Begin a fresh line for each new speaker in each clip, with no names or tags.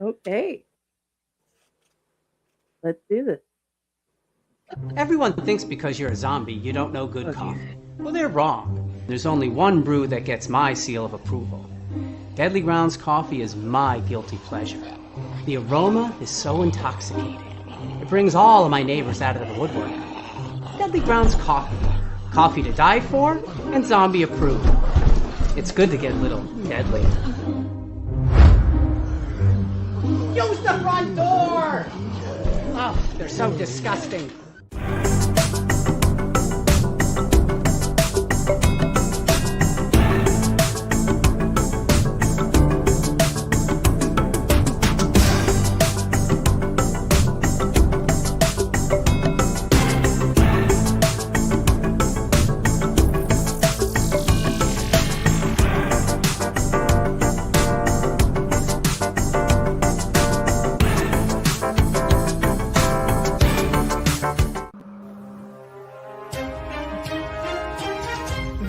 Okay, let's do this.
Everyone thinks because you're a zombie, you don't know good
Oh, geez.
coffee. Well, they're wrong. There's only one brew that gets my seal of approval. Deadly Grounds coffee is my guilty pleasure. The aroma is so intoxicating. It brings all of my neighbors out of the woodwork. Deadly Grounds coffee. Coffee to die for and zombie approved. It's good to get a little deadly. Use the front door! Oh, they're so disgusting.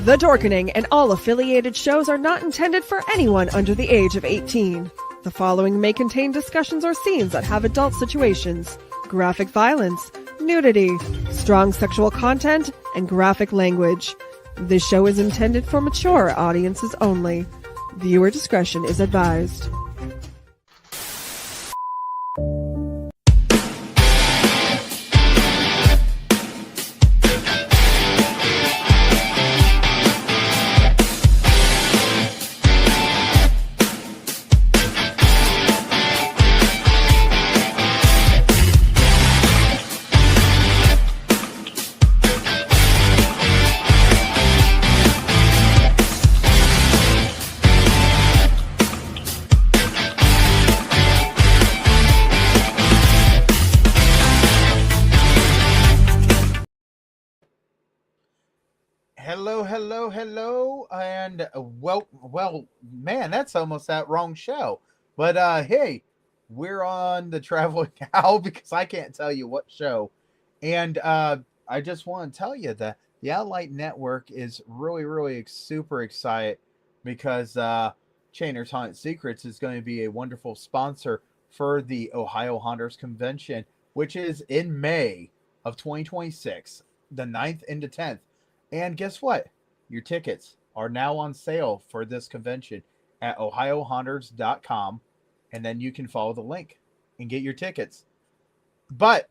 The Dorkening and all affiliated shows are not intended for anyone under the age of 18. The following may contain discussions or scenes that have adult situations, graphic violence, nudity, strong sexual content, and graphic language. This show is intended for mature audiences only. Viewer discretion is advised.
Hello, and man, that's almost that wrong show. But hey, we're on the Traveling Owl because I can't tell you what show. And I just want to tell you that the Outlight Network is really super excited because Chainer's Haunted Secrets is going to be a wonderful sponsor for the Ohio Hunters Convention, which is in May of 2026, the 9th and the 10th. And guess what? Your tickets are now on sale for this convention at ohiohunters.com. And then you can follow the link and get your tickets. But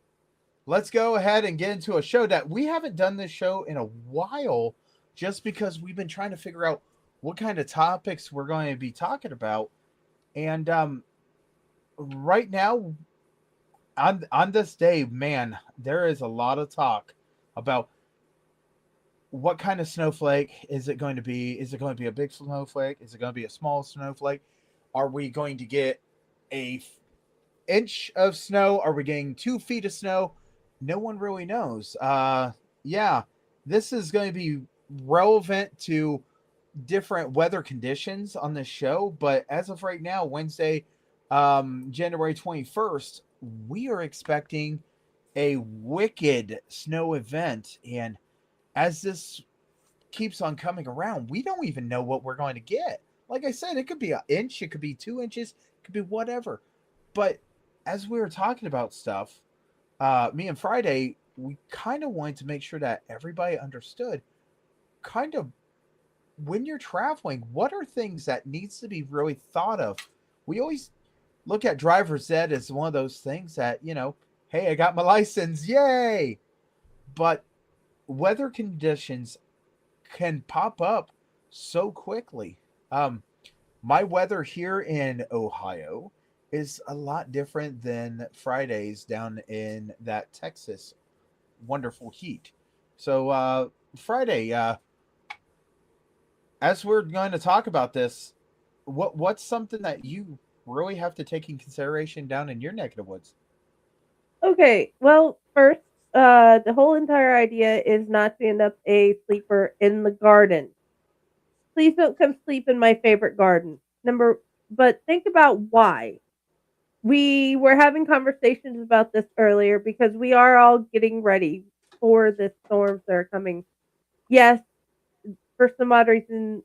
let's go ahead and get into a show that we haven't done this show in a while just because we've been trying to figure out what kind of topics we're going to be talking about. And right now, on this day, man, there is a lot of talk about what kind of snowflake is it going to be? Is it going to be a big snowflake? Is it going to be a small snowflake? Are we going to get a inch of snow? Are we getting 2 feet of snow? No one really knows. Yeah, this is going to be relevant to different weather conditions on this show. But as of right now, Wednesday, January 21st, we are expecting a wicked snow event. And as this keeps on coming around, we don't even know what we're going to get. Like I said, it could be an inch, it could be 2 inches, it could be whatever. But as we were talking about stuff, me and Friday, we kind of wanted to make sure that everybody understood kind of when you're traveling, what are things that needs to be really thought of? We always look at driver's ed as one of those things that, hey, I got my license, yay! But weather conditions can pop up so quickly. My weather here in Ohio is a lot different than Fridays down in that Texas wonderful heat. So, Friday, as we're going to talk about this, what's something that you really have to take in consideration down in your neck of the woods?
Okay, well, first, the whole entire idea is not to end up a sleeper in the garden. Please don't come sleep in my favorite garden. But think about why. We were having conversations about this earlier because we are all getting ready for the storms that are coming. Yes, for some odd reason,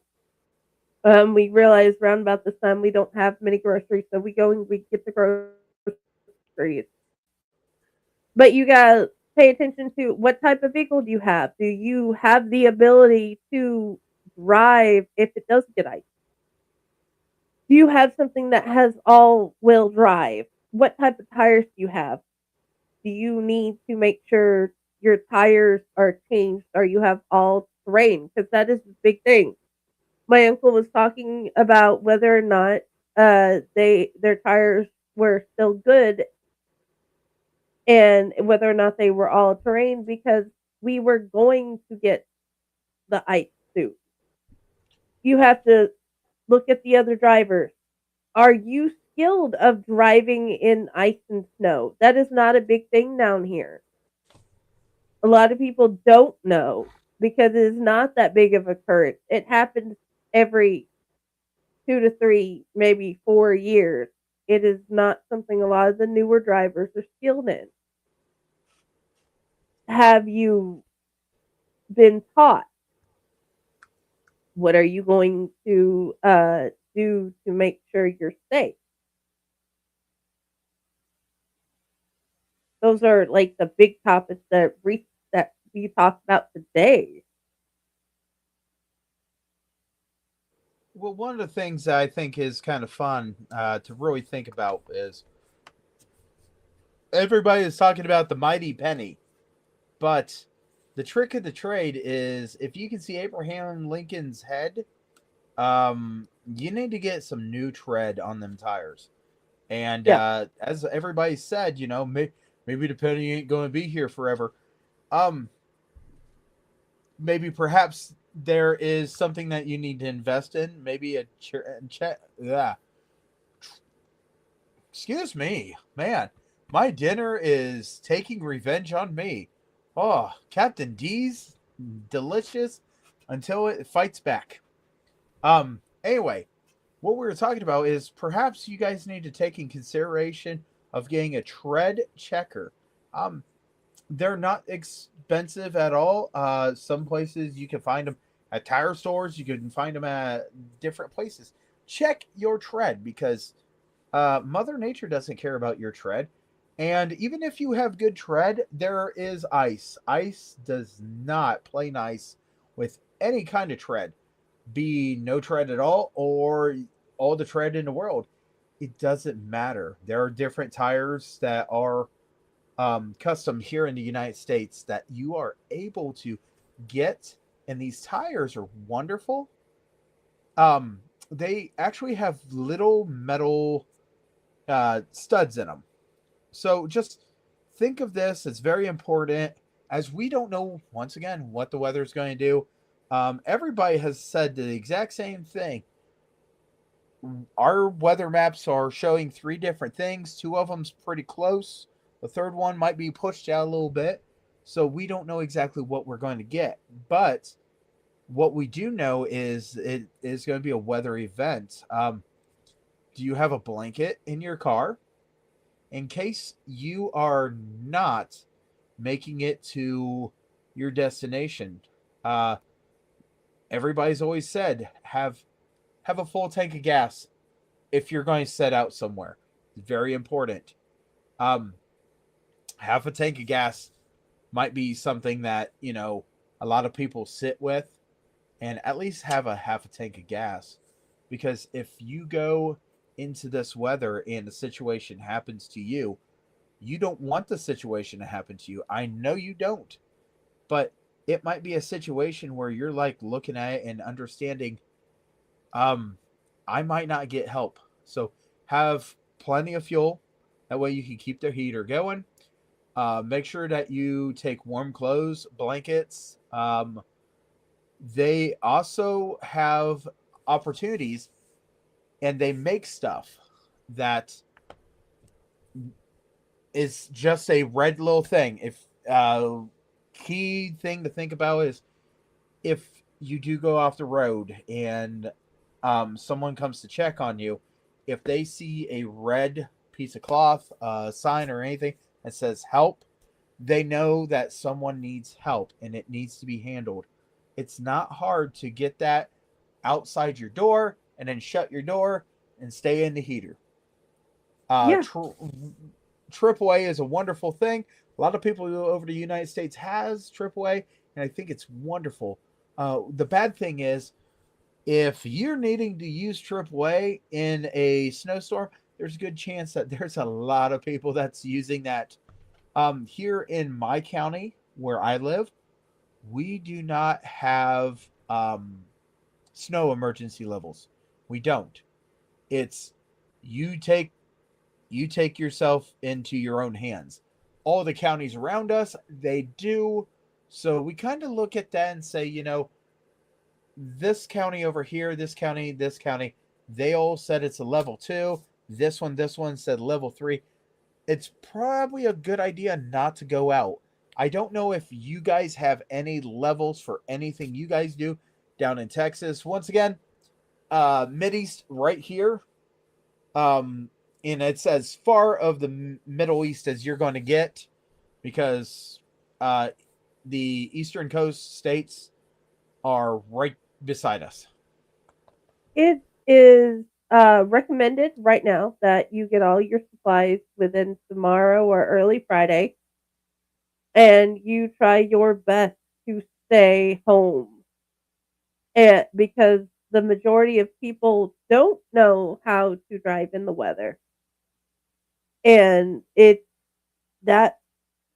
We realized around about this time we don't have many groceries, so we go and we get the groceries. But you gotta pay attention to what type of vehicle do you have? Do you have the ability to drive if it does get ice? Do you have something that has all-wheel drive? What type of tires do you have? Do you need to make sure your tires are changed or you have all terrain? Because that is the big thing. My uncle was talking about whether or not their tires were still good and whether or not they were all terrain because we were going to get the ice suit. You have to look at the other drivers. Are you skilled of driving in ice and snow? That is not a big thing down here. A lot of people don't know because it is not that big of a occurrence. It happens every 2 to 3, maybe 4 years. It is not something a lot of the newer drivers are skilled in. Have you been taught? What are you going to do to make sure you're safe? Those are like the big topics that we talked about today.
Well, one of the things that I think is kind of fun to really think about is everybody is talking about the mighty penny, but the trick of the trade is if you can see Abraham Lincoln's head, you need to get some new tread on them tires. And
Yeah.
as everybody said, maybe the penny ain't going to be here forever. Um, Maybe perhaps there is something that you need to invest in. Maybe a yeah. Excuse me, man. My dinner is taking revenge on me. Oh, Captain D's delicious until it fights back. Anyway, what we were talking about is perhaps you guys need to take in consideration of getting a tread checker. Um, they're not expensive at all. Some places you can find them at tire stores. You can find them at different places. Check your tread because Mother Nature doesn't care about your tread. And even if you have good tread, there is ice. Ice does not play nice with any kind of tread, be no tread at all or all the tread in the world. It doesn't matter. There are different tires that are custom here in the United States that you are able to get, and these tires are wonderful. They actually have little metal studs in them. So just think of this as very important as we don't know, once again, what the weather is going to do. Everybody has said the exact same thing. Our weather maps are showing three different things. Two of them's pretty close. The third one might be pushed out a little bit. So we don't know exactly what we're going to get. But what we do know is it is going to be a weather event. Do you have a blanket in your car? In case you are not making it to your destination. Everybody's always said have a full tank of gas if you're going to set out somewhere. It's very important. Um, Half a tank of gas might be something that a lot of people sit with, and at least have a half a tank of gas, because if you go into this weather and the situation happens to you, you don't want the situation to happen to you. I know you don't, but it might be a situation where you're like looking at it and understanding, I might not get help. So have plenty of fuel. That way you can keep the heater going. Make sure that you take warm clothes, blankets. They also have opportunities, and they make stuff that is just a red little thing. If key thing to think about is if you do go off the road and someone comes to check on you, if they see a red piece of cloth, sign or anything that says help, they know that someone needs help and it needs to be handled. It's not hard to get that outside your door. and then shut your door and stay in the heater.
Yeah.
AAA is a wonderful thing. A lot of people over the United States has AAA, and I think it's wonderful. The bad thing is, if you're needing to use AAA in a snowstorm, there's a good chance that there's a lot of people that's using that. Here in my county where I live, we do not have snow emergency levels. We don't. It's you take you take yourself into your own hands. All the counties around us, they do. So we kind of look at that and say, this county over here, this county, they all said it's a level 2. This one said level 3. It's probably a good idea not to go out. I don't know if you guys have any levels for anything you guys do down in Texas. Once again, Mideast right here. And it's as far of the Middle East as you're going to get, because the Eastern Coast states are right beside us.
It is recommended right now that you get all your supplies within tomorrow or early Friday, and you try your best to stay home. And because the majority of people don't know how to drive in the weather, and that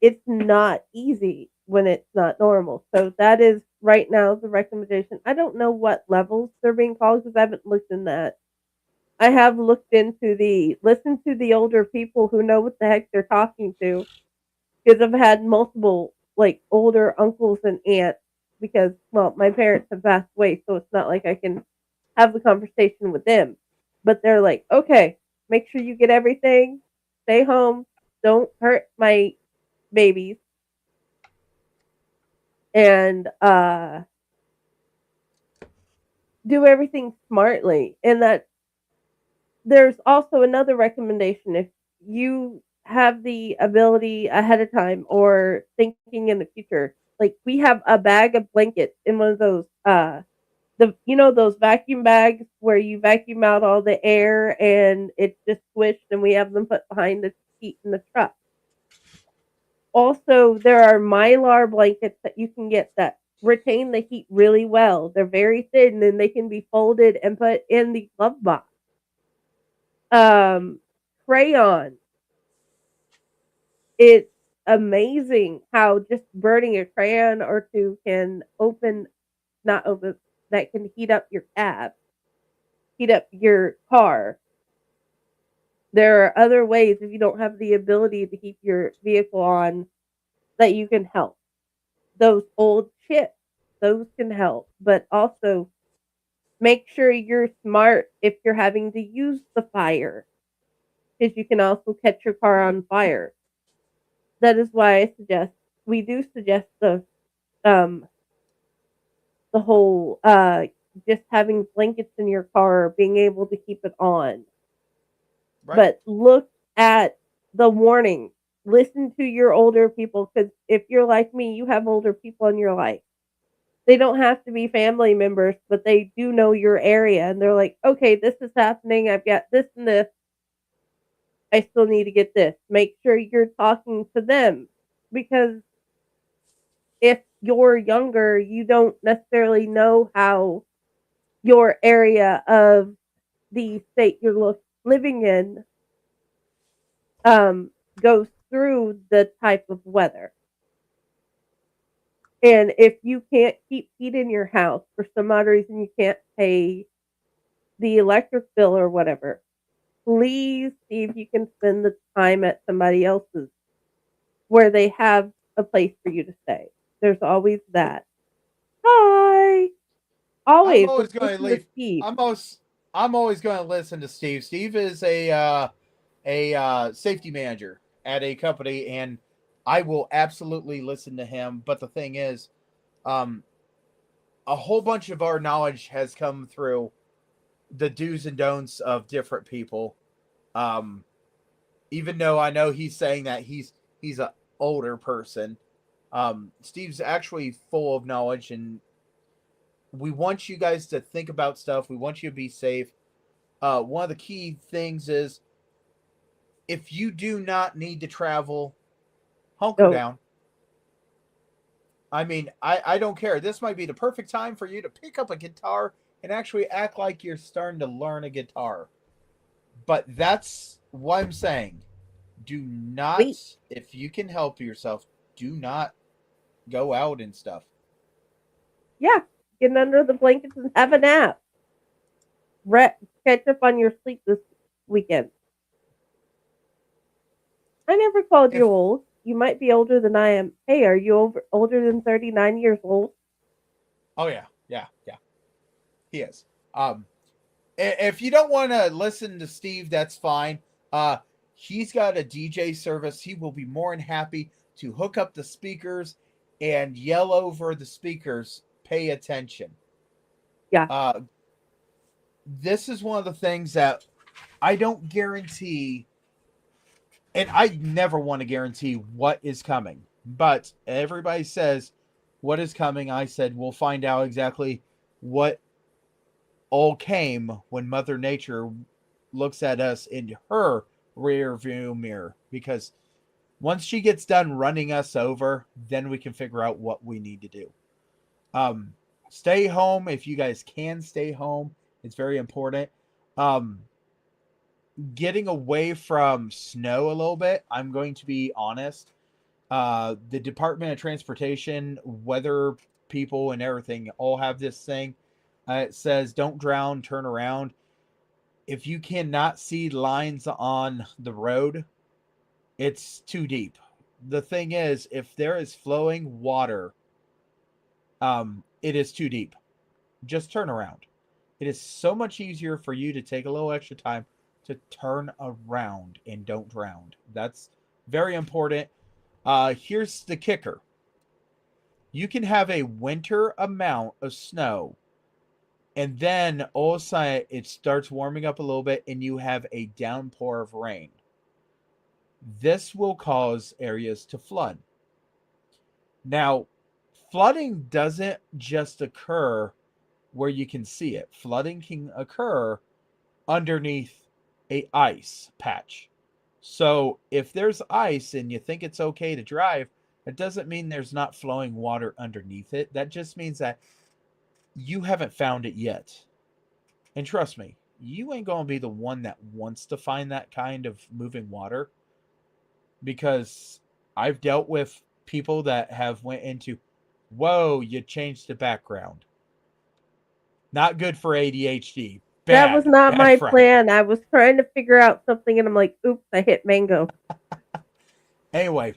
it's not easy when it's not normal. So that is right now the recommendation. I don't know what levels they're being called because I haven't looked in that. I have looked into listen to the older people who know what the heck they're talking to, because I've had multiple like older uncles and aunts, because well, my parents have passed away, so it's not like I can have the conversation with them. But they're like, okay, make sure you get everything, stay home, don't hurt my babies, and do everything smartly. And that there's also another recommendation: if you have the ability ahead of time or thinking in the future, like we have a bag of blankets in one of those those vacuum bags where you vacuum out all the air and it's just squished, and we have them put behind the seat in the truck. Also, there are mylar blankets that you can get that retain the heat really well. They're very thin and they can be folded and put in the glove box. Um, Crayon. It's amazing how just burning a crayon or two can not open, that can heat up your cab, heat up your car. There are other ways if you don't have the ability to keep your vehicle on that you can help. Those old chips, those can help, but also make sure you're smart if you're having to use the fire, because you can also catch your car on fire. That is why we do suggest um the whole just having blankets in your car, being able to keep it on.
Right.
But look at the warning. Listen to your older people, because if you're like me, you have older people in your life. They don't have to be family members, but they do know your area, and they're like, okay, this is happening. I've got this and this. I still need to get this. Make sure you're talking to them, because if you're younger, you don't necessarily know how your area of the state you're living in um, goes through the type of weather. And if you can't keep heat in your house for some odd reason, you can't pay the electric bill or whatever, please see if you can spend the time at somebody else's where they have a place for you to stay. There's always that. Hi.
I'm
Always
always
let's
going to
listen to
leave.
Steve.
I'm always going to listen to Steve. Steve is a safety manager at a company, and I will absolutely listen to him. But the thing is, um, a whole bunch of our knowledge has come through the do's and don'ts of different people. Um, Even though I know he's saying that he's an older person, Steve's actually full of knowledge, and we want you guys to think about stuff. We want you to be safe. One of the key things is if you do not need to travel, hunker
Don't.
down. I mean, I don't care. This might be the perfect time for you to pick up a guitar and actually act like you're starting to learn a guitar. But that's what I'm saying. Do not,
Wait.
if you can help yourself, do not go out and stuff.
Yeah. Get under the blankets and have a nap. Catch up on your sleep this weekend. I never called
If
you old. You might be older than I am. Hey, are you older than 39 years old?
Oh yeah, yeah, yeah. He is. If you don't want to listen to Steve, that's fine. He's got a DJ service. He will be more than happy to hook up the speakers and yell over the speakers. Pay attention.
Yeah.
This is one of the things that I don't guarantee, and I never want to guarantee what is coming. But everybody says what is coming. I said we'll find out exactly what all came when Mother Nature looks at us in her rear view mirror, because once she gets done running us over, then we can figure out what we need to do. Stay home if you guys can stay home. It's very important. Getting away from snow a little bit, I'm going to be honest. The Department of Transportation, weather people, and everything all have this thing. It says, don't drown, turn around. If you cannot see lines on the road, it's too deep. The thing is, if there is flowing water, it is too deep. Just turn around. It is so much easier for you to take a little extra time to turn around and don't drown. That's very important. Here's the kicker. You can have a winter amount of snow, and then all of a sudden it starts warming up a little bit and you have a downpour of rain. This will cause areas to flood. Now, flooding doesn't just occur where you can see it. Flooding can occur underneath a ice patch. So if there's ice and you think it's okay to drive, it doesn't mean there's not flowing water underneath it. That just means that you haven't found it yet. And trust me, you ain't going to be the one that wants to find that kind of moving water, because I've dealt with people that have went into, whoa, you changed the background. Not good for ADHD.
That was
Bad.
not
Bad
my
Friday.
plan. I was trying to figure out something and I'm like, oops, I hit mango.
Anyway,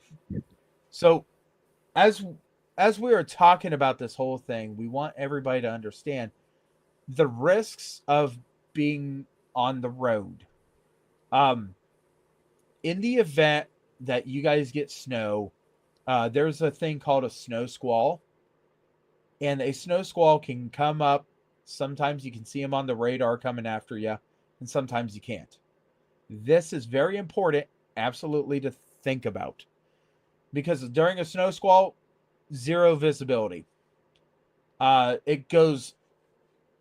so as we are talking about this whole thing, we want everybody to understand the risks of being on the road. In the event that you guys get snow, there's a thing called a snow squall, and a snow squall can come up. Sometimes you can see them on the radar coming after you, and sometimes you can't. This is very important, absolutely, to think about, because during a snow squall, zero visibility. It goes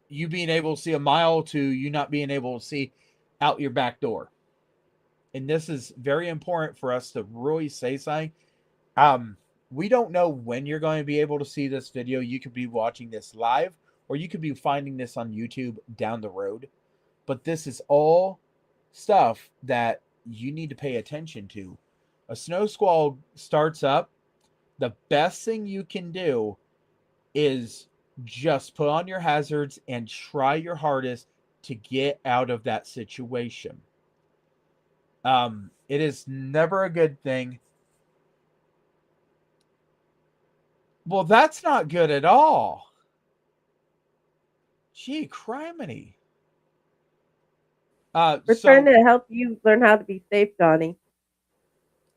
you being able to see a mile to you not being able to see out your back door. And this is very important for us to really say something. We don't know when you're going to be able to see this video. You could be watching this live, or you could be finding this on YouTube down the road. But this is all stuff that you need to pay attention to. A snow squall starts up. The best thing you can do is just put on your hazards and try your hardest to get out of that situation. It is never a good thing. Well, that's not good at all. Gee, criminy.
We're trying to help you learn how to be safe, Donnie.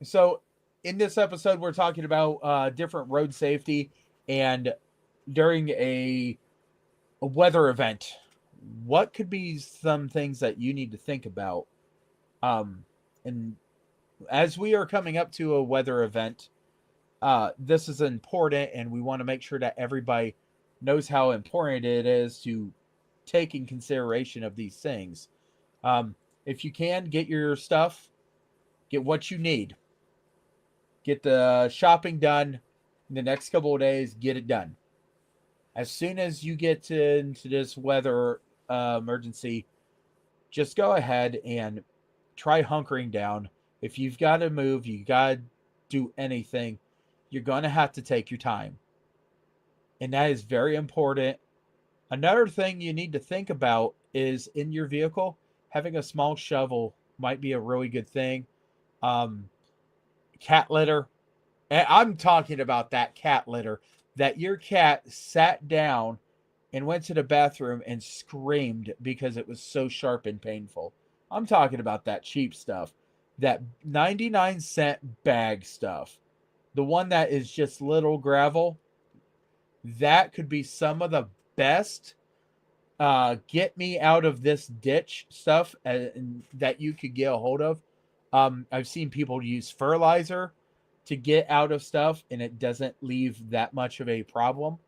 So in this episode, we're talking about different road safety, and during a weather event, what could be some things that you need to think about? And as we are coming up to a weather event, this is important, and we want to make sure that everybody knows how important it is to take in consideration of these things. Um, if you can, get your stuff, get what you need, get the shopping done in the next couple of days, get it done. As soon as you get into this weather emergency, just go ahead and try hunkering down. If you've got to move, you got to do anything, you're going to have to take your time. And that is very important. Another thing you need to think about is in your vehicle, having a small shovel might be a really good thing. Um, Cat litter. And I'm talking about that cat litter that your cat sat down and went to the bathroom and screamed because it was so sharp and painful. I'm talking about that cheap stuff, that 99-cent bag stuff. The one that is just little gravel. That could be some of the best get me out of this ditch stuff that you could get a hold of. I've seen people use fertilizer to get out of stuff, and it doesn't leave that much of a problem.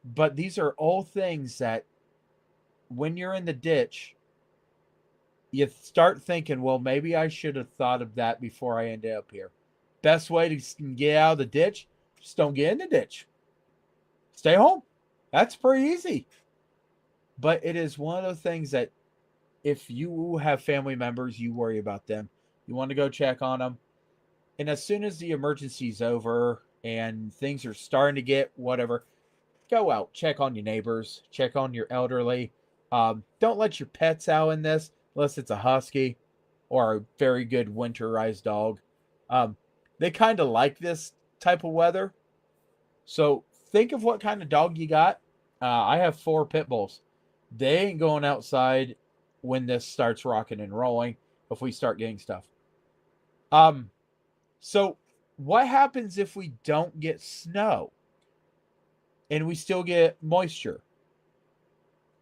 But these are all things that when you're in the ditch, you start thinking, well, maybe I should have thought of that before I ended up here. Best way to get out of the ditch, just don't get in the ditch. Stay home. That's pretty easy. But it is one of those things that if you have family members, you worry about them. You want to go check on them. And as soon as the emergency's over and things are starting to get whatever, go out, check on your neighbors, check on your elderly. Don't let your pets out in this unless it's a husky or a very good winterized dog. They kind of like this type of weather. So think of what kind of dog you got. I have 4 pit bulls. They ain't going outside when this starts rocking and rolling if we start getting stuff. So what happens if we don't get snow and we still get moisture?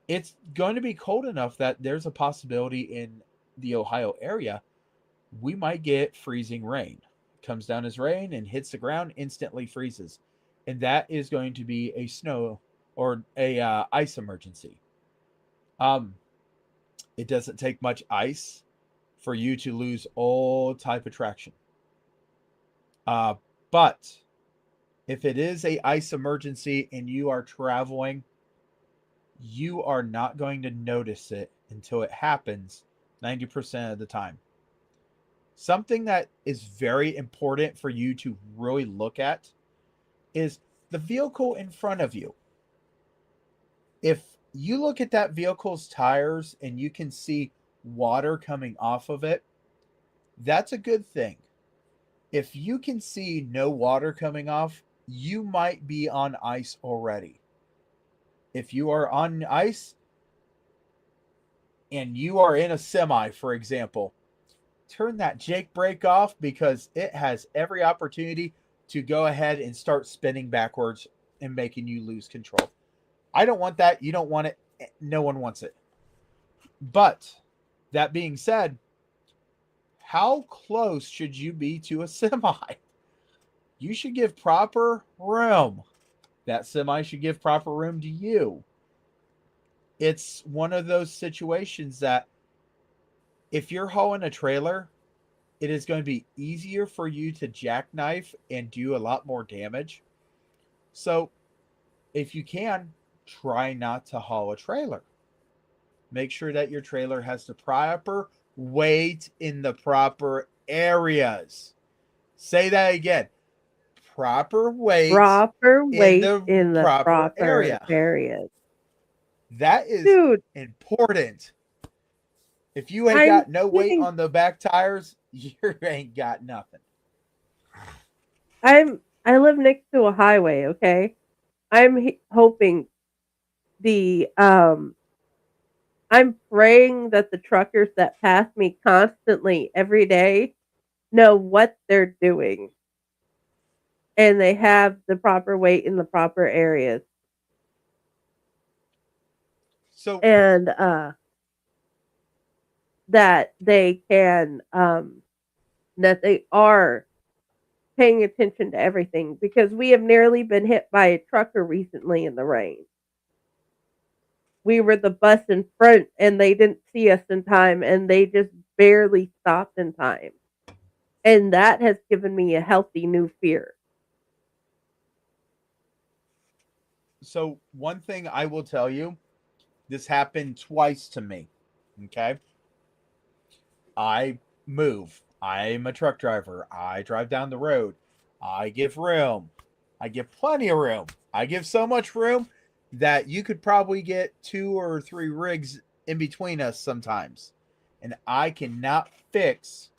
It's going to be cold enough that there's a possibility in the Ohio area we might get freezing rain. It comes down as rain and hits the ground, instantly freezes. And that is going to be a snow or a ice emergency. It doesn't take much ice for you to lose all type of traction. But if it is a ice emergency and you are traveling, you are not going to notice it until it happens 90% of the time. Something that is very important for you to really look at is the vehicle in front of you. If you look at that vehicle's tires and you can see water coming off of it, that's a good thing. If you can see no water coming off, you might be on ice already. If you are on ice and you are in a semi, for example, turn that Jake brake off because it has every opportunity to go ahead and start spinning backwards and making you lose control. I don't want that. You don't want it. No one wants it. But that being said, how close should you be to a semi? You should give proper room. That semi should give proper room to you. It's one of those situations that if you're hauling a trailer, it is going to be easier for you to jackknife and do a lot more damage. So if you can, try not to haul a trailer. Make sure that your trailer has the proper weight in the proper areas. Say that again. Proper weight
in the proper
area.
areas.
That is
Dude,
important. If you ain't got no weight on the back tires, you ain't got nothing.
I live next to a highway, okay? I'm hoping I'm praying that the truckers that pass me constantly every day know what they're doing. And they have the proper weight in the proper areas.
So
and that they can that they are paying attention to everything because we have nearly been hit by a trucker recently in the rain. We were the bus in front and they didn't see us in time and they just barely stopped in time. And that has given me a healthy new fear.
So one thing I will tell you, this happened twice to me. Okay. I move. I'm a truck driver. I drive down the road. I give room. I give plenty of room. I give so much room that you could probably get 2 or 3 rigs in between us sometimes. And I cannot fix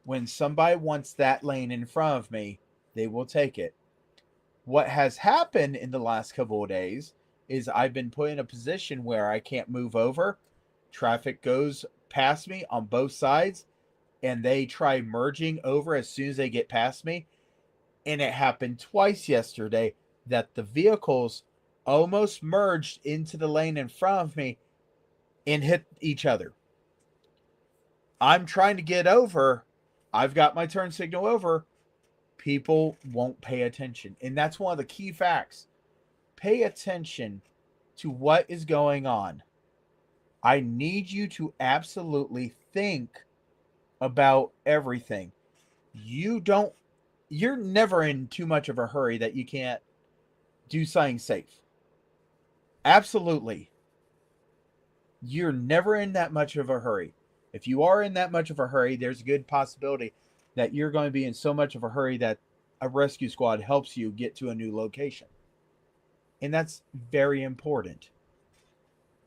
when somebody wants that lane in front of me, they will take it. What has happened in the last couple of days is I've been put in a position where I can't move over. Traffic goes past me on both sides and they try merging over as soon as they get past me. And it happened twice yesterday that the vehicles almost merged into the lane in front of me and hit each other. I'm trying to get over. I've got my turn signal over. People won't pay attention. And that's one of the key facts. Pay attention to what is going on. I need you to absolutely think about everything. You're never in too much of a hurry that you can't do something safe. Absolutely. You're never in that much of a hurry. If you are in that much of a hurry, there's a good possibility that you're going to be in so much of a hurry that a rescue squad helps you get to a new location. And that's very important.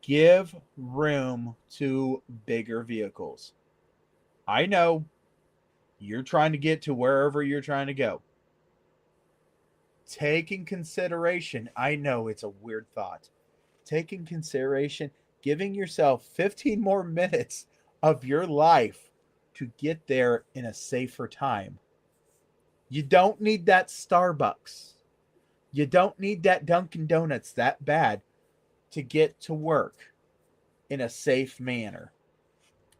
Give room to bigger vehicles. I know you're trying to get to wherever you're trying to go. Take in consideration, I know it's a weird thought. Take in consideration giving yourself 15 more minutes of your life to get there in a safer time. You don't need that Starbucks. You don't need that Dunkin' Donuts that bad to get to work in a safe manner.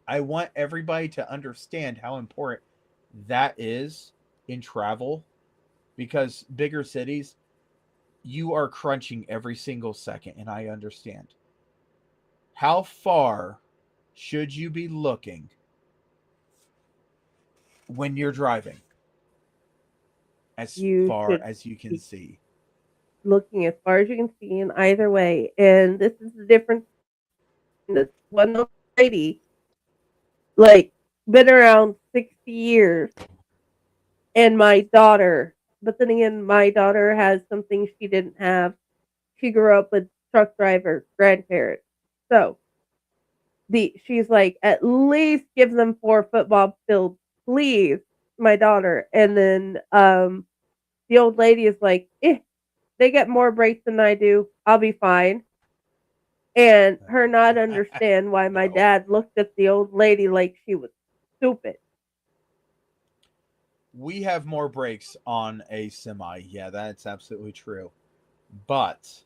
I want everybody to understand how important that is in travel, because bigger cities, you are crunching every single second, and I understand. How far should you be looking when you're driving? As
You
far
should
as you can
be
see.
looking as far as you can see in either way. And this is the difference. This one old lady, like, been around 60 years, and my daughter. But then again, my daughter has something she didn't have. She grew up with truck driver grandparents. So she's like, at least give them 4 football fields, please, my daughter. And then the old lady is like, they get more breaks than I do. I'll be fine. And her not understand why my
No.
dad looked at the old lady like she was stupid.
We have more brakes on a semi. Yeah, that's absolutely true. But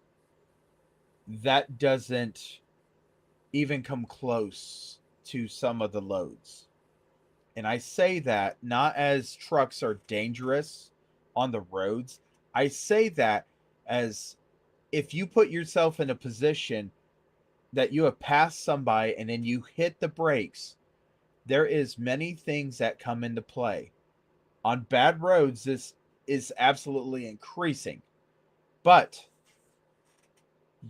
that doesn't even come close to some of the loads. And I say that not as trucks are dangerous on the roads. I say that as if you put yourself in a position that you have passed somebody and then you hit the brakes, there is many things that come into play. On bad roads, this is absolutely increasing. But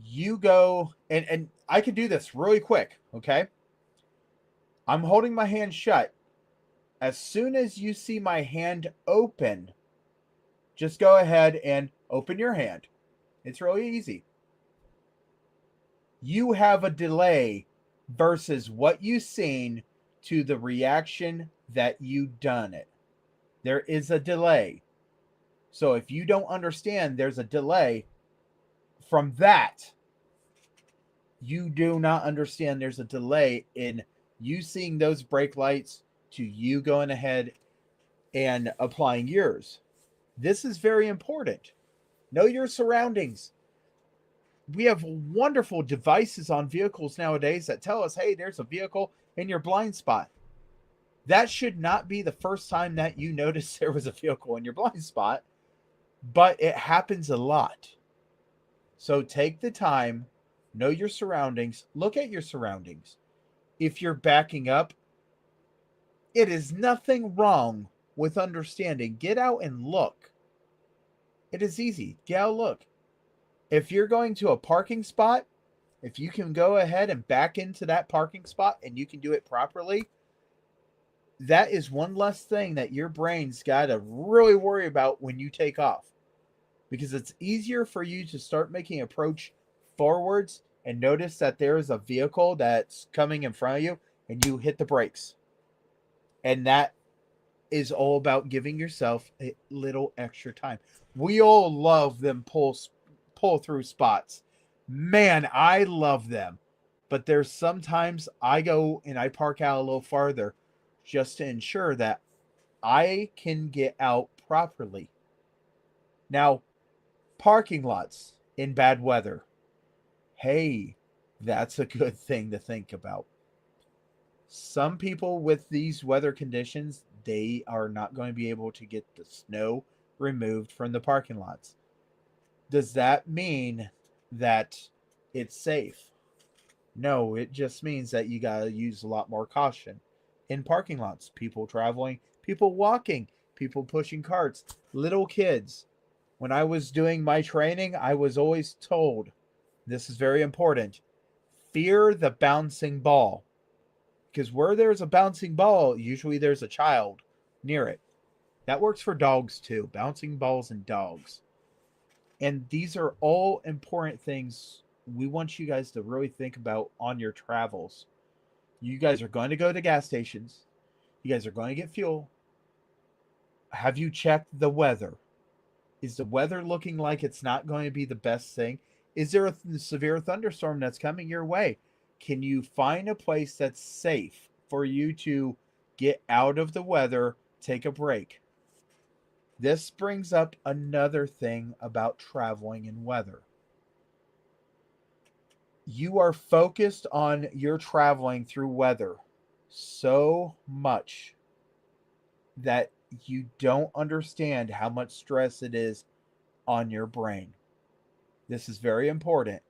you go, and I can do this really quick, okay? I'm holding my hand shut. As soon as you see my hand open, just go ahead and open your hand. It's really easy. You have a delay versus what you seen to the reaction that you done it. There is a delay. So if you don't understand there's a delay from that, you do not understand there's a delay in you seeing those brake lights to you going ahead and applying yours. This is very important. Know your surroundings. We have wonderful devices on vehicles nowadays that tell us, hey, there's a vehicle in your blind spot. That should not be the first time that you notice there was a vehicle in your blind spot, but it happens a lot. So take the time, know your surroundings, look at your surroundings. If you're backing up, it is nothing wrong with understanding. Get out and look. It is easy. Get out and look. If you're going to a parking spot, if you can go ahead and back into that parking spot and you can do it properly, that is one less thing that your brain's got to really worry about when you take off. Because it's easier for you to start making approach forwards and notice that there is a vehicle that's coming in front of you and you hit the brakes. And that is all about giving yourself a little extra time. We all love them pull through spots. Man, I love them. But there's sometimes I go and I park out a little farther just to ensure that I can get out properly. Now, parking lots in bad weather. Hey, that's a good thing to think about. Some people with these weather conditions, they are not going to be able to get the snow removed from the parking lots. Does that mean that it's safe? No, it just means that you got to use a lot more caution in parking lots. People traveling, people walking, people pushing carts, little kids. When I was doing my training, I was always told, this is very important, fear the bouncing ball. Because where there's a bouncing ball, usually there's a child near it. That works for dogs too, bouncing balls and dogs. And these are all important things we want you guys to really think about on your travels. You guys are going to go to gas stations. You guys are going to get fuel. Have you checked the weather? Is the weather looking like it's not going to be the best thing? Is there a severe thunderstorm that's coming your way? Can you find a place that's safe for you to get out of the weather, take a break? This brings up another thing about traveling in weather. You are focused on your traveling through weather so much that you don't understand how much stress it is on your brain. This is very important.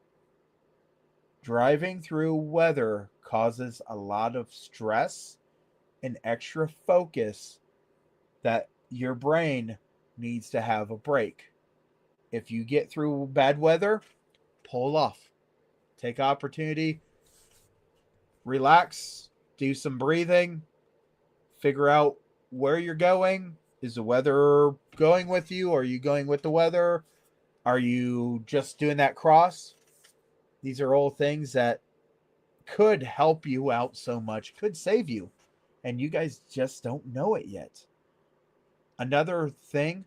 Driving through weather causes a lot of stress and extra focus that your brain needs to have a break. If you get through bad weather, pull off. Take opportunity, relax, do some breathing, figure out where you're going. Is the weather going with you? Are you going with the weather? Are you just doing that cross? These are all things that could help you out so much, could save you, and you guys just don't know it yet. Another thing,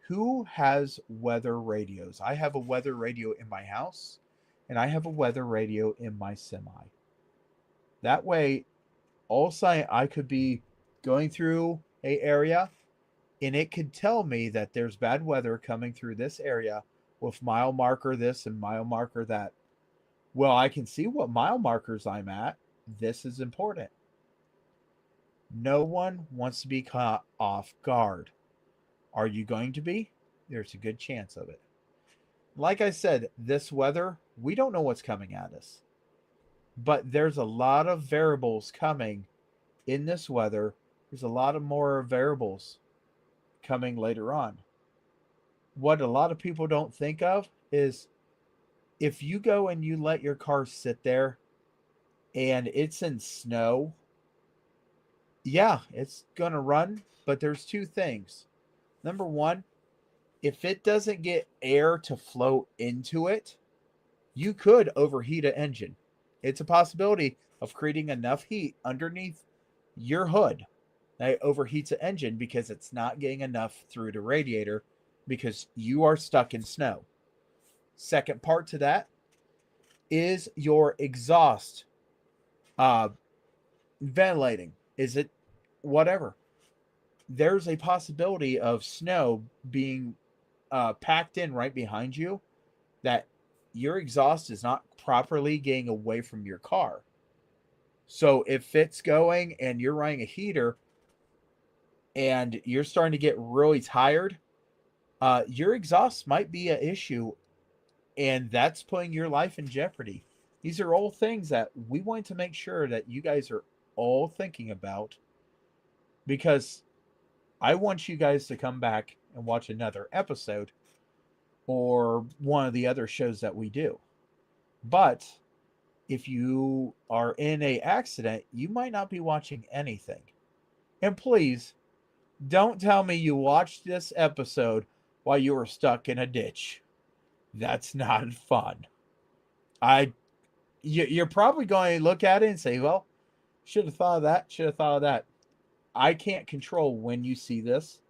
who has weather radios? I have a weather radio in my house, and I have a weather radio in my semi. That way, all of a sudden, I could be going through a area, and it could tell me that there's bad weather coming through this area with mile marker this and mile marker that. Well, I can see what mile markers I'm at. This is important. No one wants to be caught off guard. Are you going to be? There's a good chance of it. Like I said, this weather, we don't know what's coming at us. But there's a lot of variables coming in this weather. There's a lot of more variables coming later on. What a lot of people don't think of is if you go and you let your car sit there and it's in snow, yeah, it's going to run, but there's two things. Number one, if it doesn't get air to flow into it, you could overheat an engine. It's a possibility of creating enough heat underneath your hood that it overheats an engine because it's not getting enough through the radiator because you are stuck in snow. Second part to that is your exhaust ventilating. Is it whatever? There's a possibility of snow being packed in right behind you that your exhaust is not properly getting away from your car. So if it's going and you're running a heater and you're starting to get really tired, your exhaust might be an issue, and that's putting your life in jeopardy. These are all things that we want to make sure that you guys are all thinking about, because I want you guys to come back and watch another episode or one of the other shows that we do. But if you are in a accident, you might not be watching anything. And please don't tell me you watched this episode while you were stuck in a ditch. That's not fun. You're probably going to look at it and say, well, should have thought of that, should have thought of that. I can't control when you see this,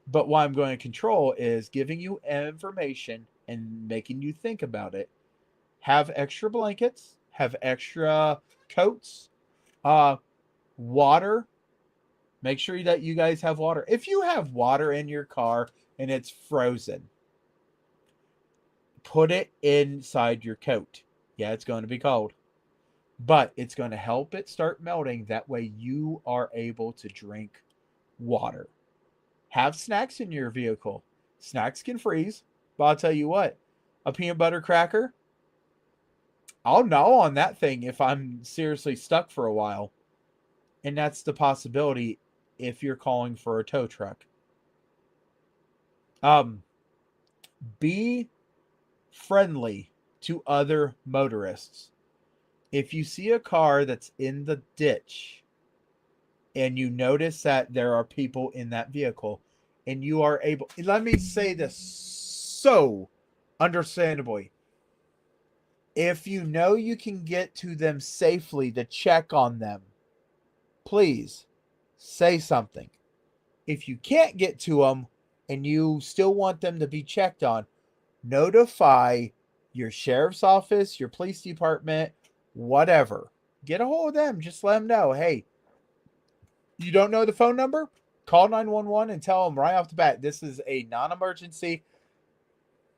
but what I'm going to control is giving you information and making you think about it. Have extra blankets, have extra coats, water. Make sure that you guys have water. If you have water in your car and it's frozen, put it inside your coat. Yeah, it's going to be cold, but it's going to help it start melting. That way you are able to drink water. Have snacks in your vehicle. Snacks can freeze, but I'll tell you what, a peanut butter cracker, I'll gnaw on that thing if I'm seriously stuck for a while. And that's the possibility if you're calling for a tow truck. Be friendly to other motorists. If you see a car that's in the ditch and you notice that there are people in that vehicle and you are able, let me say this so understandably, if you know you can get to them safely to check on them, please say something. If you can't get to them and you still want them to be checked on, notify your sheriff's office, your police department, whatever. Get a hold of them. Just let them know, hey, you don't know the phone number? Call 911 and tell them right off the bat, this is a non-emergency,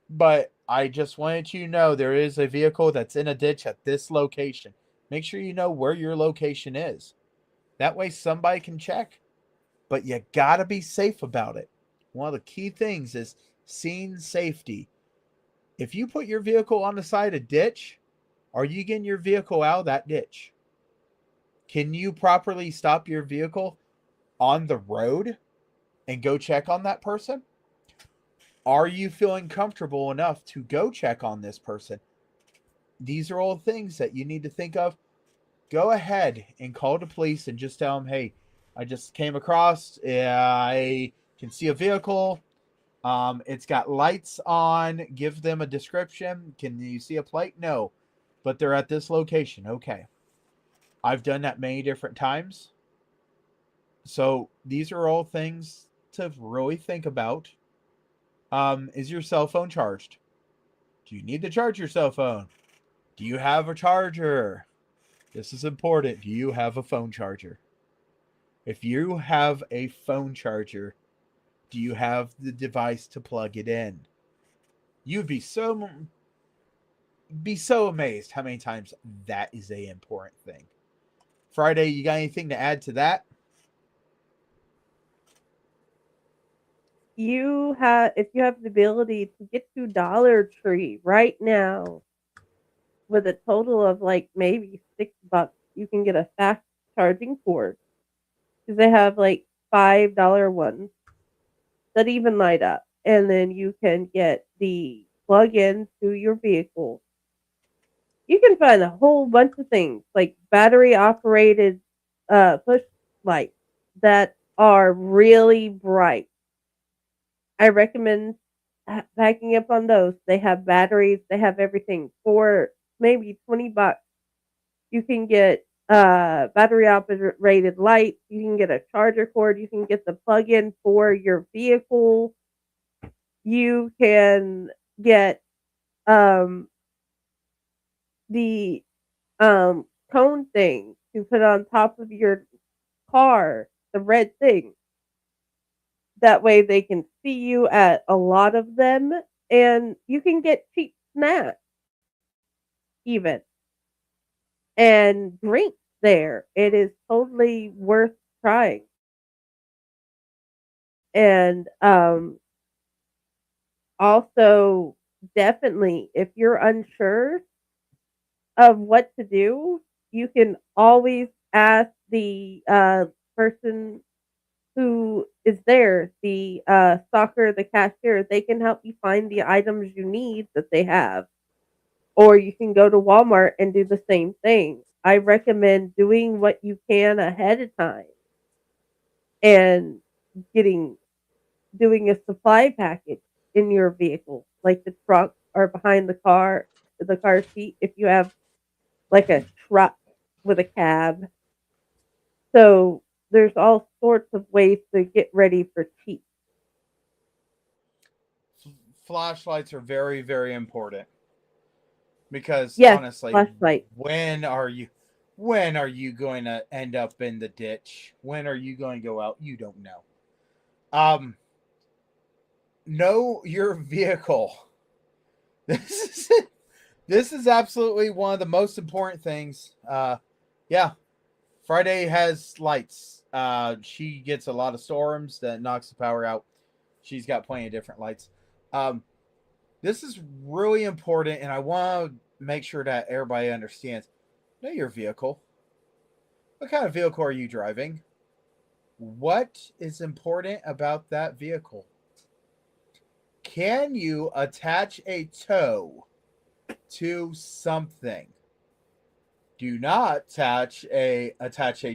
but I just wanted you to know there is a vehicle that's in a ditch at this location. Make sure you know where your location is. That way somebody can check, but you gotta be safe about it. One of the key things is scene safety. If you put your vehicle on the side of a ditch, are you getting your vehicle out of that ditch? Can you properly stop your vehicle on the road and go check on that person? Are you feeling comfortable enough to go check on this person? These are all things that you need to think of. Go ahead and call the police and just tell them, hey, I just came across, I can see a vehicle. It's got lights on. Give them a description. Can you see a plate? No, but they're at this location. Okay. I've done that many different times. So these are all things to really think about. Is your cell phone charged? Do you need to charge your cell phone? Do you have a charger? This is important. Do you have a phone charger? If you have a phone charger, do you have the device to plug it in? You'd be so amazed how many times that is a important thing. Friday, you got anything to add to that?
If you have the ability to get to Dollar Tree right now with a total of like maybe $6, you can get a fast charging cord, because they have like $5 ones that even light up, and then you can get the plug-in to your vehicle. You can find a whole bunch of things like battery operated push lights that are really bright. I recommend backing up on those. They have batteries, they have everything. For maybe $20, you can get battery operated lights, you can get a charger cord, you can get the plug-in for your vehicle. You can get the cone thing to put on top of your car, the red thing. That way they can see you at a lot of them, and you can get cheap snacks even and drinks. there. It is totally worth trying. And also, definitely, if you're unsure of what to do, you can always ask the person who is there, the stalker, the cashier. They can help you find the items you need that they have. Or you can go to Walmart and do the same thing. I recommend doing what you can ahead of time and getting doing a supply package in your vehicle, like the trunk or behind the car seat if you have like a truck with a cab. So there's all sorts of ways to get ready for cheap.
Flashlights are very, very important because
Yes,
honestly,
flashlight.
when are you when are you going to end up in the ditch? When are you going to go out? You don't know. Um, know your vehicle. This is this is absolutely one of the most important things. Yeah, Friday has lights. She gets a lot of storms that knocks the power out. She's got plenty of different lights. Um, this is really important, and I want to make sure that everybody understands. Know your vehicle. What kind of vehicle are you driving? What is important about that vehicle? Can you attach a tow to something? Do not attach a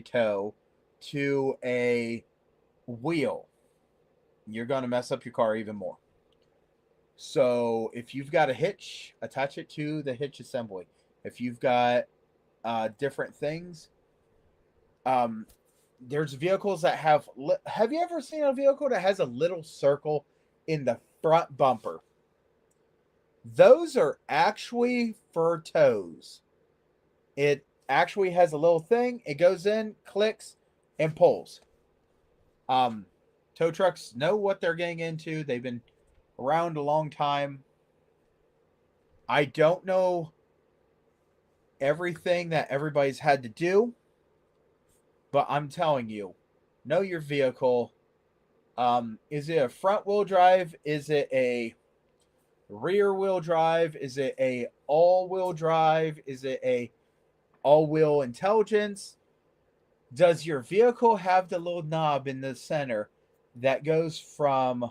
tow to a wheel. You're going to mess up your car even more. So if you've got a hitch, attach it to the hitch assembly. If you've got different things, um, there's vehicles that have. Have you ever seen a vehicle that has a little circle in the front bumper? Those are actually for tows. It actually has a little thing. It goes in, clicks, and pulls. Um, Tow trucks know what they're getting into. They've been around a long time. I don't know everything that everybody's had to do, but I'm telling you, know your vehicle. Is it a front wheel drive? Is it a rear wheel drive? Is it a all wheel drive? Is it a all wheel intelligence? Does your vehicle have the little knob in the center that goes from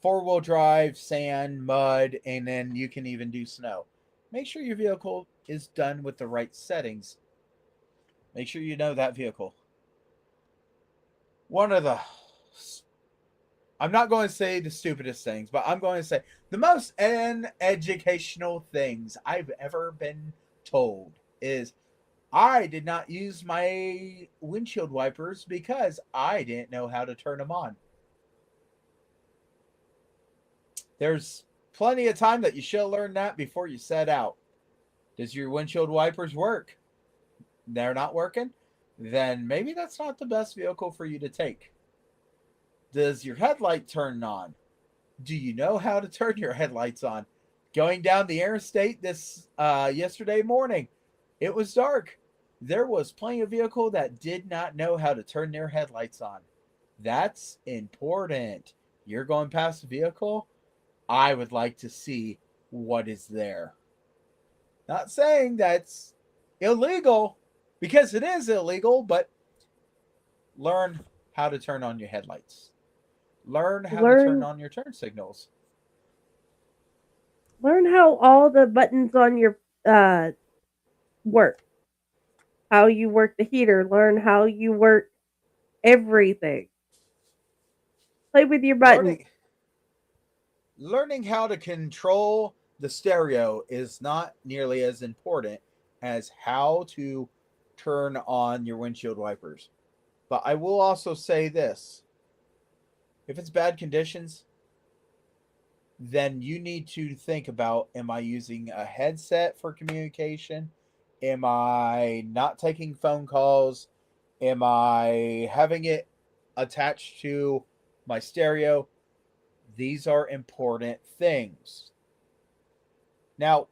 four-wheel drive, sand, mud, and then you can even do snow? Make sure your vehicle is done with the right settings. Make sure you know that vehicle. One of the, I'm not going to say the stupidest things, but I'm going to say the most uneducational things I've ever been told is I did not use my windshield wipers because I didn't know how to turn them on. There's plenty of time that you should learn that before you set out. Does your windshield wipers work? They're not working? Then maybe that's not the best vehicle for you to take. Does your headlight turn on? Do you know how to turn your headlights on? Going down the interstate this yesterday morning, it was dark. There was plenty of vehicle that did not know how to turn their headlights on. That's important. You're going past a vehicle, I would like to see what is there. Not saying that's illegal, because it is illegal, but learn how to turn on your headlights. Learn how to turn
Learn
on your turn signals.
learn how all the buttons on your uh work. How you work the heater, learn how you work everything. Play with your buttons.
Learning learning how to control the stereo is not nearly as important as how to turn on your windshield wipers. But I will also say this. If it's bad conditions, then you need to think about, am I using a headset for communication? Am I not taking phone calls? Am I having it attached to my stereo? These are important things. Now,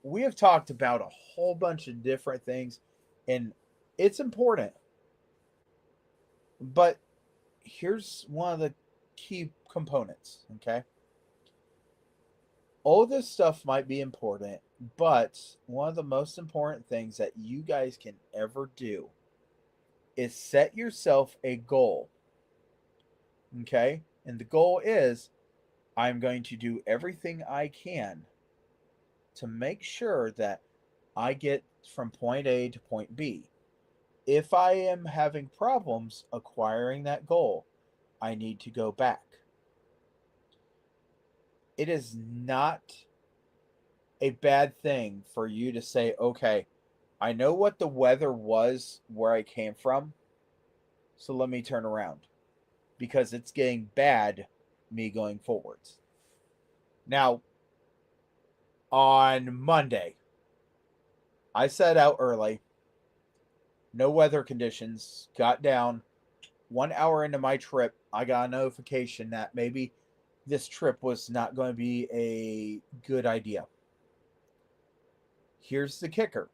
we have talked about a whole bunch of different things, and It's important. But here's one of the key components, okay? All this stuff might be important, but one of the most important things that you guys can ever do is set yourself a goal, okay? And the goal is I'm going to do everything I can to make sure that I get from point A to point B. If I am having problems acquiring that goal, I need to go back. It is not a bad thing for you to say, okay, I know what the weather was where I came from, so let me turn around because it's getting bad me going forwards. Now, on Monday, I set out early, no weather conditions, got down. 1 hour into my trip, I got a notification that maybe this trip was not going to be a good idea. Here's the kicker.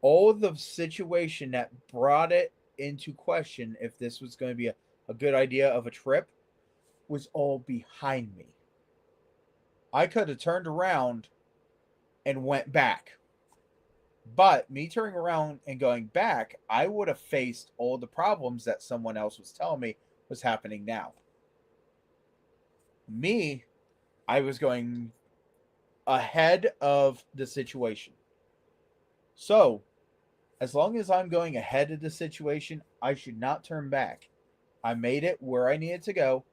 All the situation that brought it into question if this was going to be a good idea of a trip was all behind me. I could have turned around and went back. But me turning around and going back, I would have faced all the problems that someone else was telling me was happening now. Me, I was going ahead of the situation. So, as long as I'm going ahead of the situation, I should not turn back. I made it where I needed to go,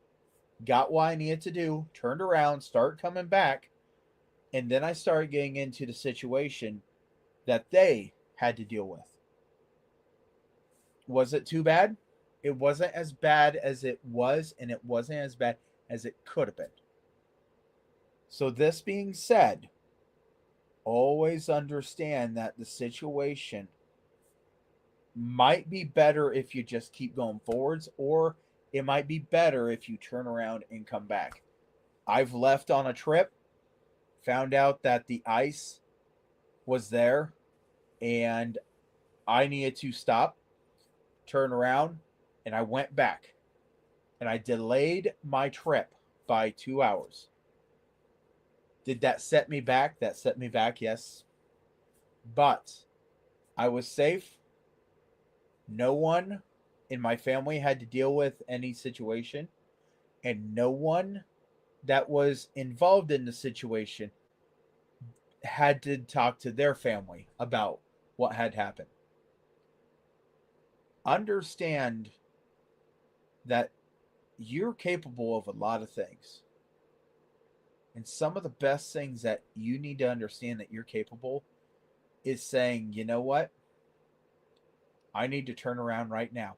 got what I needed to do, turned around, started coming back, and then I started getting into the situation that they had to deal with. Was it too bad? It wasn't as bad as it was, and it wasn't as bad as it could have been. So, this being said, always understand that the situation might be better if you just keep going forwards, or it might be better if you turn around and come back. I've left on a trip, found out that the ice was there and I needed to stop, turn around, and I went back and I delayed my trip by 2 hours. Did that set me back? That set me back, yes. But I was safe. No one in my family had to deal with any situation, and no one that was involved in the situation had to talk to their family about what had happened. Understand that you're capable of a lot of things. And some of the best things that you need to understand that you're capable is saying, you know what? I need to turn around right now.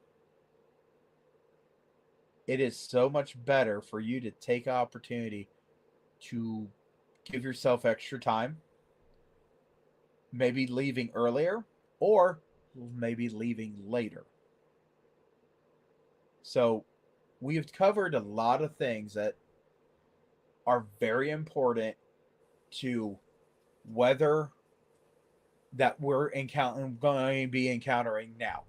It is so much better for you to take an opportunity to give yourself extra time, maybe leaving earlier or maybe leaving later. So we've covered a lot of things that are very important to weather that we're going to be encountering now.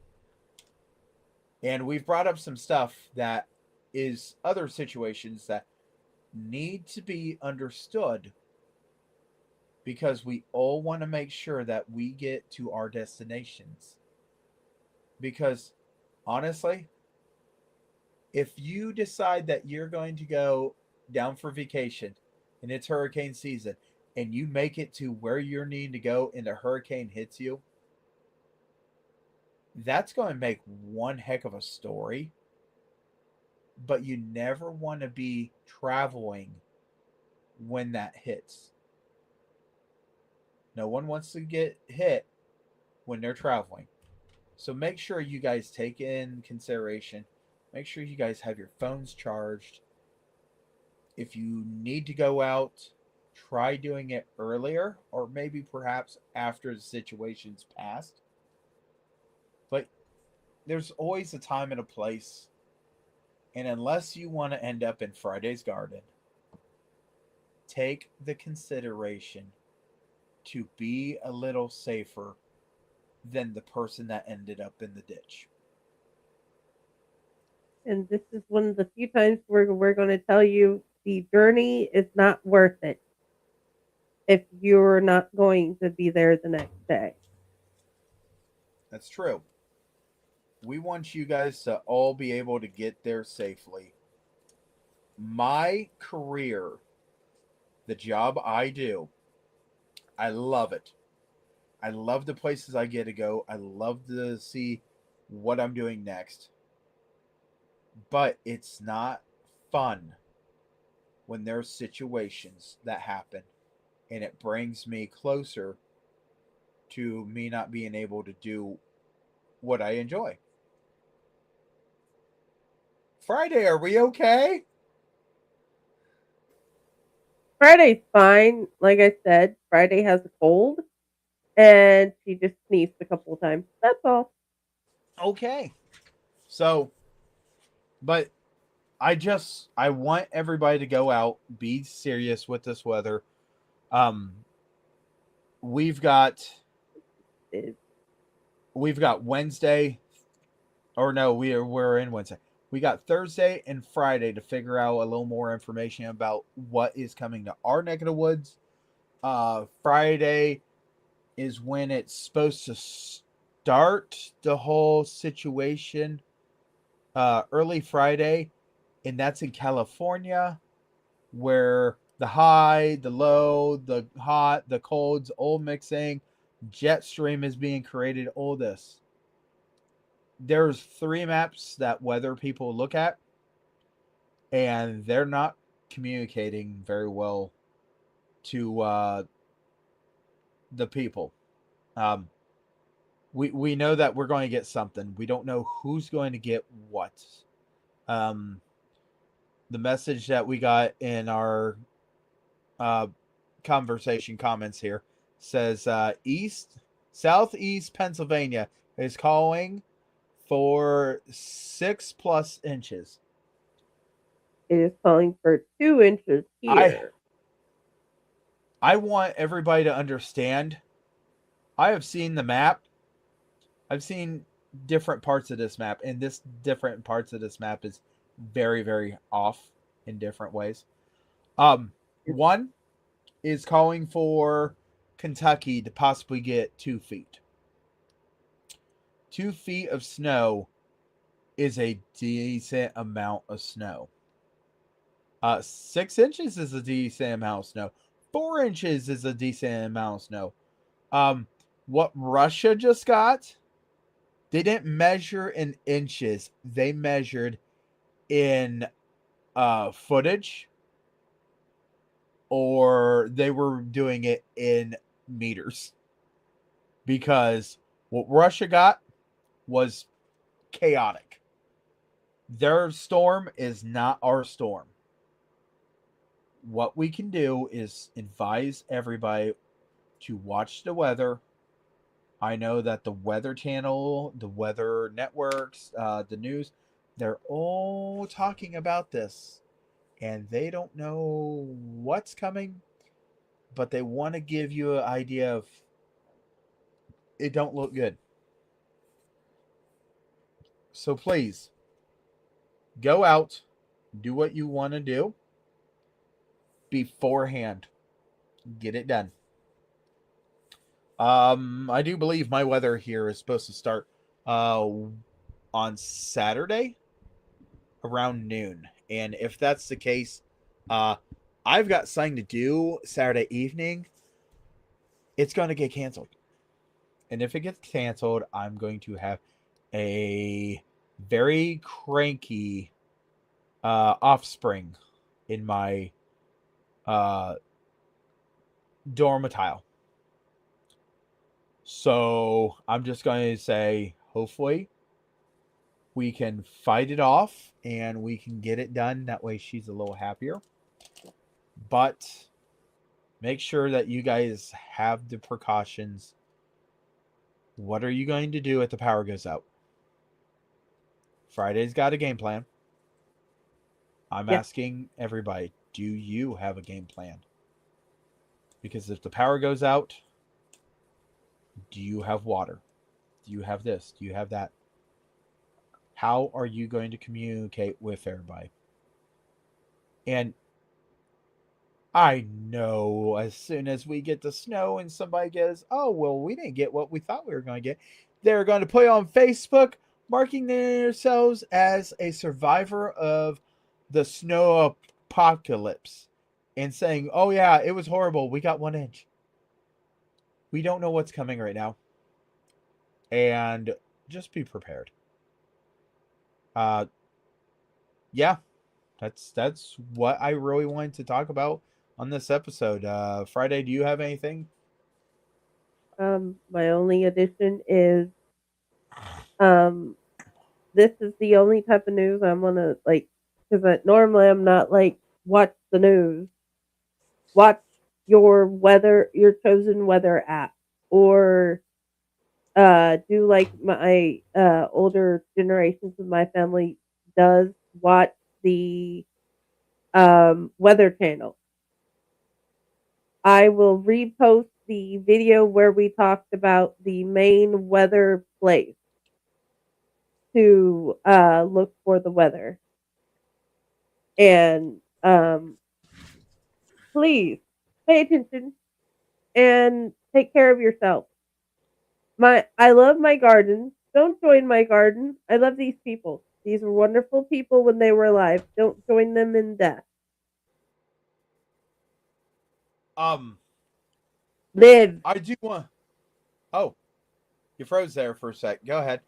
And we've brought up some stuff that is other situations that need to be understood because we all want to make sure that we get to our destinations. Because honestly, if you decide that you're going to go down for vacation and it's hurricane season and you make it to where you're needing to go and the hurricane hits you, that's going to make one heck of a story. But you never want to be traveling when that hits. No one wants to get hit when they're traveling. So make sure you guys take in consideration. Make sure you guys have your phones charged. If you need to go out, try doing it earlier or maybe perhaps after the situation's passed. But there's always a time and a place. And unless you want to end up in Friday's Garden, take the consideration to be a little safer than the person that ended up in the ditch.
And this is one of the few times where we're going to tell you the journey is not worth it if you're not going to be there the next day.
That's true. We want you guys to all be able to get there safely. My career, the job I do, I love it. I love the places I get to go. I love to see what I'm doing next. But it's not fun when there's situations that happen and it brings me closer to me not being able to do what I enjoy. Friday, are we okay?
Friday's fine. Like I said, Friday has a cold and she just sneezed a couple of times. That's all.
Okay. So, but I want everybody to go out, be serious with this weather. Um we've got
It-
we've got Wednesday, or no, we're in Wednesday. We got Thursday and Friday to figure out a little more information about what is coming to our neck of the woods. Friday is when it's supposed to start the whole situation. Early Friday, and that's in California, where the high, the low, the hot, the colds all mixing. Jet stream is being created. All this. There's 3 maps that weather people look at, and they're not communicating very well to the people. Um, we know that we're going to get something. We don't know who's going to get what. Um, the message that we got in our uh, conversation comments here says southeast Pennsylvania is calling for 6+ inches.
It is calling for 2 inches
I
here.
I want everybody to understand. I have seen the map. I've seen different parts of this map, and this different parts of this map is very, very off in different ways. One is calling for Kentucky to possibly get 2 feet. 2 feet of snow is a decent amount of snow. 6 inches is a decent amount of snow. 4 inches is a decent amount of snow. What Russia just got, they didn't measure in inches. They measured in footage, or they were doing it in meters. Because what Russia got was chaotic. Their storm is not our storm. What we can do is advise everybody to watch the weather. I know that the Weather Channel, the weather networks, the news, they're all talking about this. And they don't know what's coming, but they want to give you an idea of it don't look good. So please, go out, do what you want to do beforehand. Get it done. I do believe my weather here is supposed to start on Saturday around noon. And if that's the case, I've got something to do Saturday evening. It's going to get canceled. And if it gets canceled, I'm going to have a very cranky offspring in my dormitile. So I'm just going to say, hopefully, we can fight it off and we can get it done. That way she's a little happier. But make sure that you guys have the precautions. What are you going to do if the power goes out? Friday's got a game plan. I'm asking everybody, do you have a game plan? Because if the power goes out, do you have water? Do you have this? Do you have that? How are you going to communicate with everybody? And I know as soon as we get the snow and somebody goes, oh, well, we didn't get what we thought we were going to get, they're going to put it on Facebook, marking themselves as a survivor of the snow apocalypse and saying, oh, yeah, it was horrible. We got 1 inch. We don't know what's coming right now. And just be prepared. Yeah, that's what I really wanted to talk about on this episode. Friday, do you have anything?
My only addition is um this is the only type of news I'm gonna like because normally I'm not like watch the news. Watch your chosen weather app, or do like my older generations of my family does, watch the weather channel. I will repost the video where we talked about the main weather place to look for the weather. And please pay attention and take care of yourself. I love my garden. Don't join my garden. I love these people. These were wonderful people when they were alive. Don't join them in death.
Um,
Live.
I do want. Oh, you froze there for a sec. Go ahead.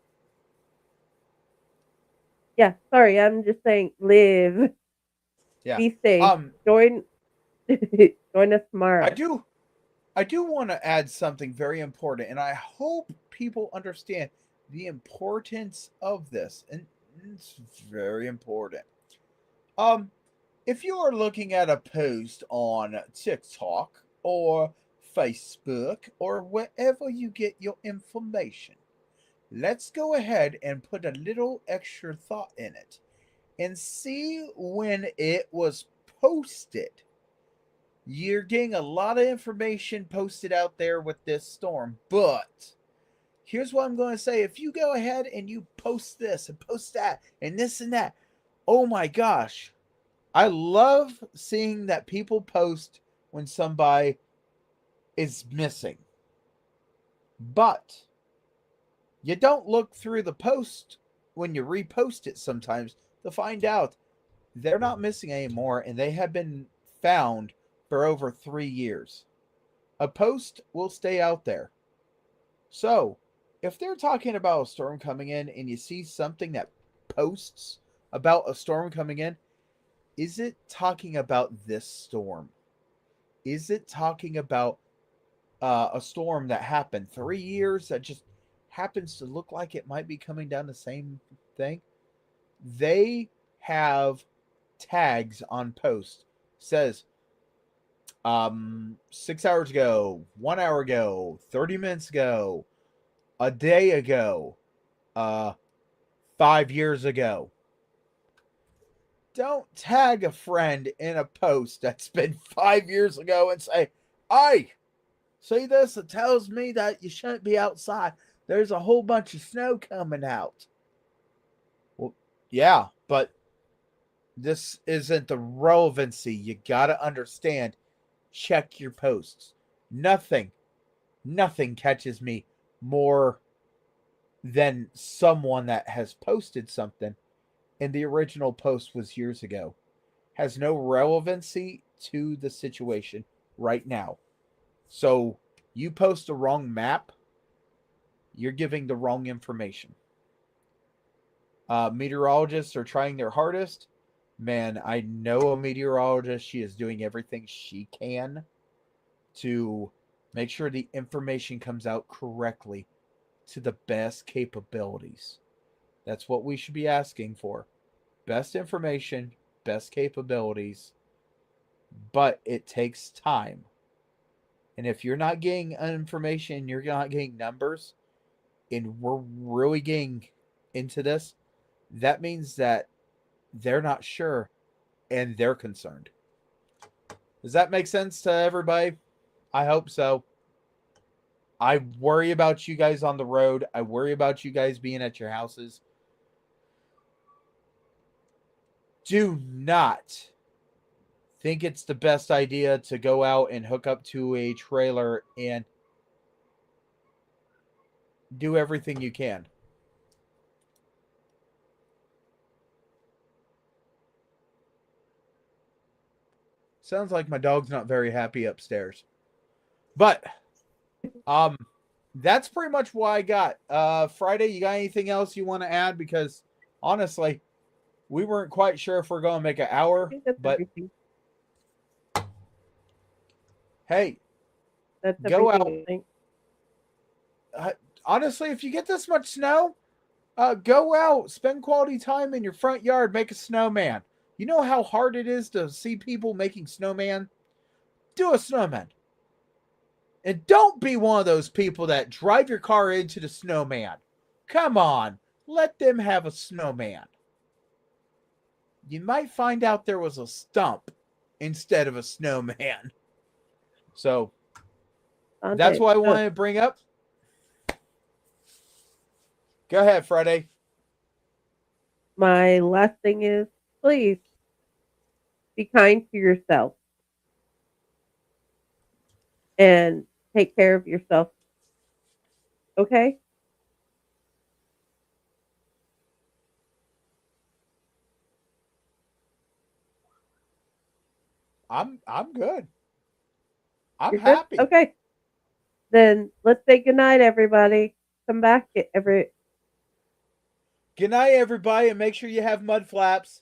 Yeah, sorry, I'm just saying live.
Yeah.
Be safe. Join join us tomorrow.
I do want to add something very important, and I hope people understand the importance of this, and it's very important. Um, if you are looking at a post on TikTok or Facebook or wherever you get your information, let's go ahead and put a little extra thought in it and see when it was posted. You're getting a lot of information posted out there with this storm, but here's what I'm going to say. If you go ahead and you post this and post that and this and that, oh my gosh, I love seeing that people post when somebody is missing. But you don't look through the post when you repost it sometimes to find out they're not missing anymore and they have been found for over 3 years. A post will stay out there. So, if they're talking about a storm coming in and you see something that posts about a storm coming in, is it talking about this storm? Is it talking about a storm that happened 3 years that just happens to look like it might be coming down the same thing? They have tags on posts. Says 6 hours ago, 1 hour ago, 30 minutes ago, a day ago, 5 years ago. Don't tag a friend in a post that's been 5 years ago and say, "Hey, see this? It tells me that you shouldn't be outside. There's a whole bunch of snow coming out." Well, yeah, but this isn't the relevancy. You gotta understand. Check your posts. Nothing catches me more than someone that has posted something and the original post was years ago. Has no relevancy to the situation right now. So you post the wrong map, you're giving the wrong information. Meteorologists are trying their hardest. Man, I know a meteorologist. She is doing everything she can to make sure the information comes out correctly to the best capabilities. That's what we should be asking for. Best information, best capabilities, but it takes time. And if you're not getting information, you're not getting numbers, and we're really getting into this, that means that they're not sure and they're concerned. Does that make sense to everybody? I hope so. I worry about you guys on the road. I worry about you guys being at your houses. Do not think it's the best idea to go out and hook up to a trailer and do everything you can. Sounds like my dog's not very happy upstairs. But that's pretty much what I got. Friday, you got anything else you want to add? Because honestly, we weren't quite sure if we're going to make an hour,
I think that's
but
everything.
hey,
That's
go
everything, I think.
honestly, if you get this much snow, go out, spend quality time in your front yard, make a snowman. You know how hard it is to see people making snowman? Do a snowman. And don't be one of those people that drive your car into the snowman. Come on, let them have a snowman. You might find out there was a stump instead of a snowman. So
Dante,
that's what I wanted to bring up. Go ahead, Friday.
my last thing is, please be kind to yourself and take care of yourself. Okay?
I'm good. I'm
You're
happy.
good? Okay. Then let's say goodnight, everybody. Come back
Good night, everybody, and make sure you have mud flaps.